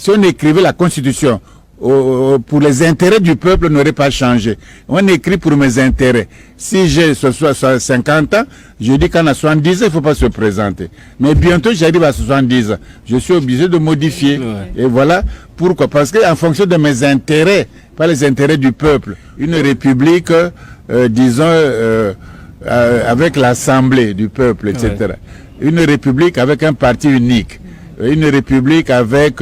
Si on écrivait la Constitution pour les intérêts du peuple, n'aurait pas changé. On écrit pour mes intérêts. Si j'ai 50 ans, je dis qu'en a 70 ans, il ne faut pas se présenter. Mais bientôt, j'arrive à 70 ans. Je suis obligé de modifier. Et voilà pourquoi. Parce qu'en fonction de mes intérêts, pas les intérêts du peuple, une république, avec l'Assemblée du peuple, etc. Une république avec un parti unique. Une république avec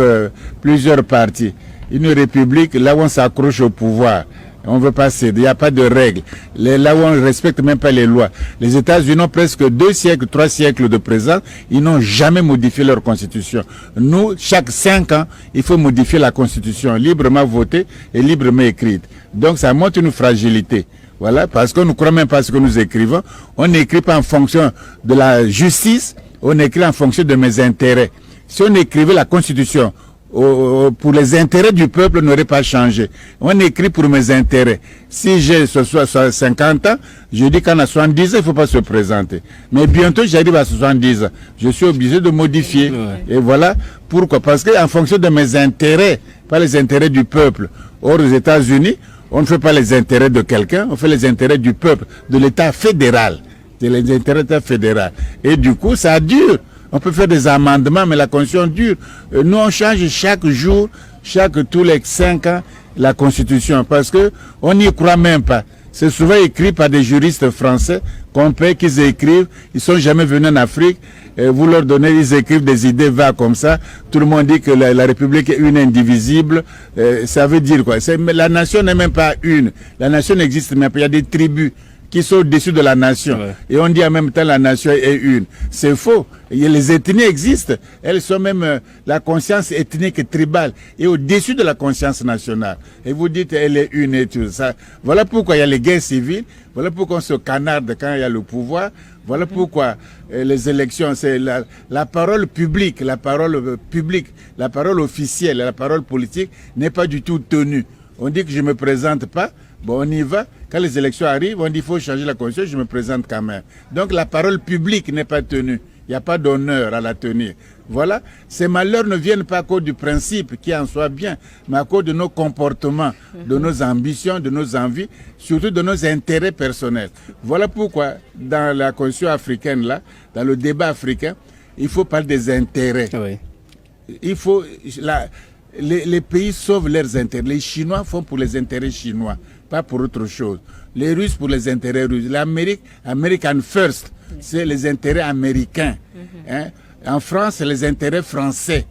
plusieurs partis. Une république là où on s'accroche au pouvoir. On ne veut pas céder, il n'y a pas de règles. Là où on ne respecte même pas les lois. Les États-Unis ont presque 2 siècles, 3 siècles de présence. Ils n'ont jamais modifié leur constitution. Nous, chaque 5 ans, il faut modifier la constitution, librement votée et librement écrite. Donc ça montre une fragilité. Voilà, parce qu'on ne croit même pas ce que nous écrivons. On n'écrit pas en fonction de la justice, on écrit en fonction de mes intérêts. Si on écrivait la constitution pour les intérêts du peuple, n'aurait pas changé. On écrit pour mes intérêts. Si j'ai 50 ans, je dis qu'en a 70 ans, il ne faut pas se présenter. Mais bientôt, j'arrive à 70 ans. Je suis obligé de modifier. Et voilà pourquoi. Parce qu'en fonction de mes intérêts, pas les intérêts du peuple. Or, aux États-Unis, on ne fait pas les intérêts de quelqu'un, on fait les intérêts du peuple, de l'État fédéral. De les intérêts de l'État fédéral. Et du coup, ça dure. On peut faire des amendements, mais la Constitution dure. Nous, on change chaque jour, tous les 5 ans, la Constitution, parce que on n'y croit même pas. C'est souvent écrit par des juristes français qu'on paye, qu'ils écrivent. Ils sont jamais venus en Afrique. Vous leur donnez, ils écrivent des idées vagues comme ça. Tout le monde dit que la République est une indivisible. Ça veut dire quoi? La nation n'est même pas une. La nation n'existe même pas. Il y a des tribus qui sont au-dessus de la nation. Et on dit en même temps la nation est une. C'est faux. Et les ethnies existent. Elles sont même, la conscience ethnique et tribale est au-dessus de la conscience nationale. Et vous dites elle est une et tout ça. Voilà pourquoi il y a les guerres civiles. Voilà pourquoi on se canarde quand il y a le pouvoir. Voilà pourquoi les élections, c'est la parole publique, la parole officielle, la parole politique n'est pas du tout tenue. On dit que je ne me présente pas. Bon, on y va. Quand les élections arrivent, on dit qu'il faut changer la Constitution, je me présente quand même. Donc la parole publique n'est pas tenue. Il n'y a pas d'honneur à la tenir. Voilà. Ces malheurs ne viennent pas à cause du principe qui en soit bien, mais à cause de nos comportements, de nos ambitions, de nos envies, surtout de nos intérêts personnels. Voilà pourquoi, dans la Constitution africaine, là, dans le débat africain, il faut parler des intérêts. Il faut... Les pays sauvent leurs intérêts. Les Chinois font pour les intérêts chinois, pas pour autre chose. Les Russes pour les intérêts russes. L'Amérique, American First, c'est les intérêts américains. Hein? En France, c'est les intérêts français.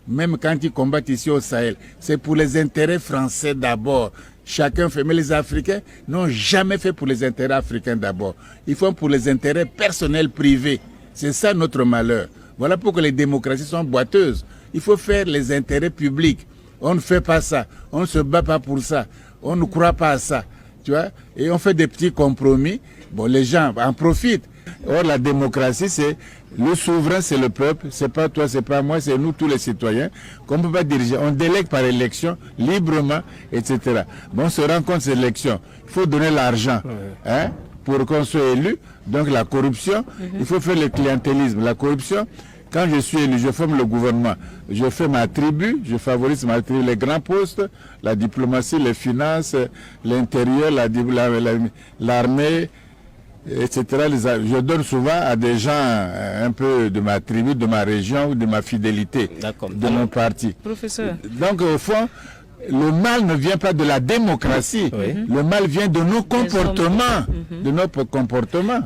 Même quand ils combattent ici au Sahel, c'est pour les intérêts français d'abord. Chacun fait, mais les Africains n'ont jamais fait pour les intérêts africains d'abord. Ils font pour les intérêts personnels privés. C'est ça notre malheur. Voilà pourquoi les démocraties sont boiteuses. Il faut faire les intérêts publics. On ne fait pas ça. On ne se bat pas pour ça. On ne croit pas à ça. Tu vois? Et on fait des petits compromis. Bon, les gens en profitent. Or, la démocratie, c'est le souverain, c'est le peuple. C'est pas toi, c'est pas moi, c'est nous, tous les citoyens, qu'on ne peut pas diriger. On délègue par élection, librement, etc. Bon, on se rend compte de ces élections. Il faut donner l'argent. Hein, pour qu'on soit élu. Donc, la corruption, il faut faire le clientélisme. La corruption, quand je suis élu, je forme le gouvernement. Je fais ma tribu, je favorise ma tribu, les grands postes, la diplomatie, les finances, l'intérieur, l'armée, etc. Je donne souvent à des gens un peu de ma tribu, de ma région ou de ma fidélité, de mon parti. Professeur. Donc, au fond, le mal ne vient pas de la démocratie. Le mal vient de nos comportements. De notre comportement.